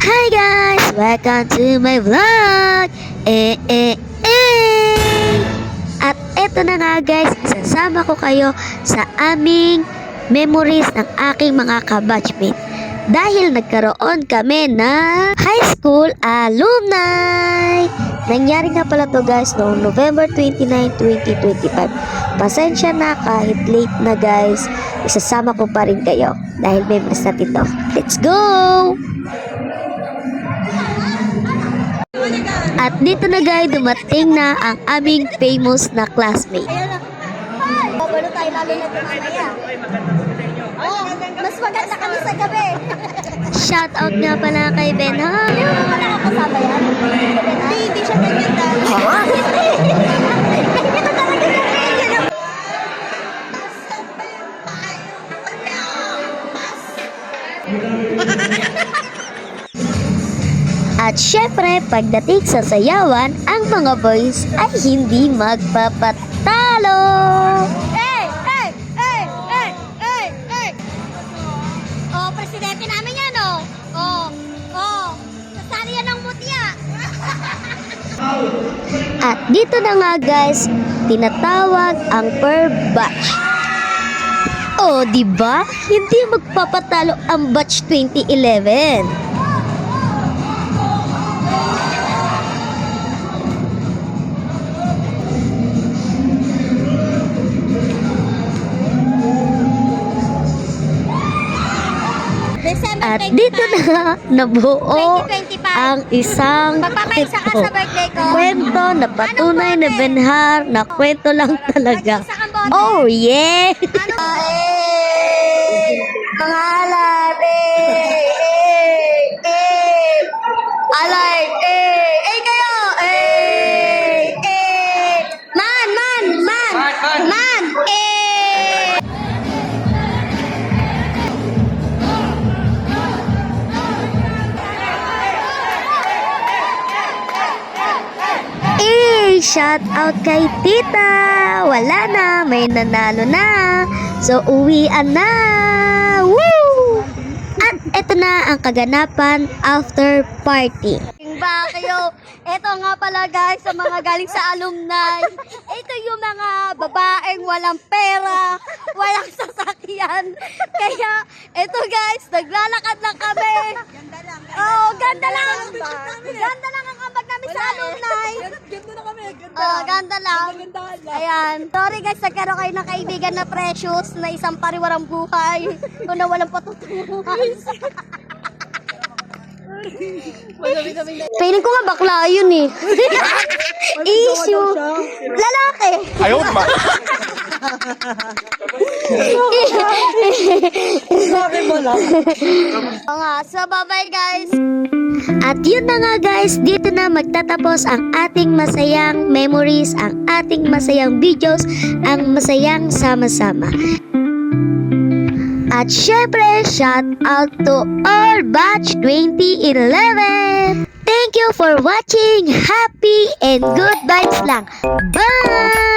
Hi guys! Welcome to my vlog! At eto na nga guys, isasama ko kayo sa aming memories ng aking mga kabatchmate. Dahil nagkaroon kami na high school alumni! Nangyari nga pala to guys noong November 29, 2025. Pasensya na kahit late na guys, isasama ko pa rin kayo dahil memories natin to. Let's go! At dito na guys, dumating na ang aming famous na classmate. Balo tayo lalo na mamaya. Oh, mas maganda kami sa gabi. Shout out nga pala kay Ben ha. Hindi mo naman nakakasama yan. Hindi siya gaganda. At syempre, pagdating sa sayawan, ang mga boys ay hindi magpapatalo. Oh, presidente namin yan, oh. Nasali yan ng mutya. At dito na nga guys, tinatawag ang per batch. Oh, di ba? Hindi magpapatalo ang batch 2011. December At dito na nabuo 2025. ang isang Magpapaisa ka sa birthday ko. kwento na patunay na benhar na kwento lang talaga. Isa kang bote. Oh yeah! Ano? Pangalan! Alay! Kayo! Man! Shout out kay tita! Wala na, may nanalo na. So, uwian na! Woo! At eto na ang kaganapan after party. Ba kayo? Ito nga pala guys, sa mga galing sa alumni. Ito yung mga babaeng walang pera, walang sasakyan. Kaya ito guys, naglalakad lang kami. Ganda lang. Oh, ganda lang. Ganda lang ang ambag namin sa alumni. Ganda na kami, ganda. Oh, ganda lang. Gandahan lang. Ayan. Sorry guys, nagkaroon kayo ng kaibigan na precious na isang pariwarang buhay. Kung na walang patutunguhan. Piling ko nga bakla yun eh. Issue. Lalaki. Ayaw ma. Oo nga. So, bye-bye guys. At yun na nga guys, dito na magtatapos ang ating masayang memories, ang ating masayang videos, ang masayang sama-sama. At syempre, shout out to all batch 2011! Thank you for watching! Happy and good vibes lang! Bye!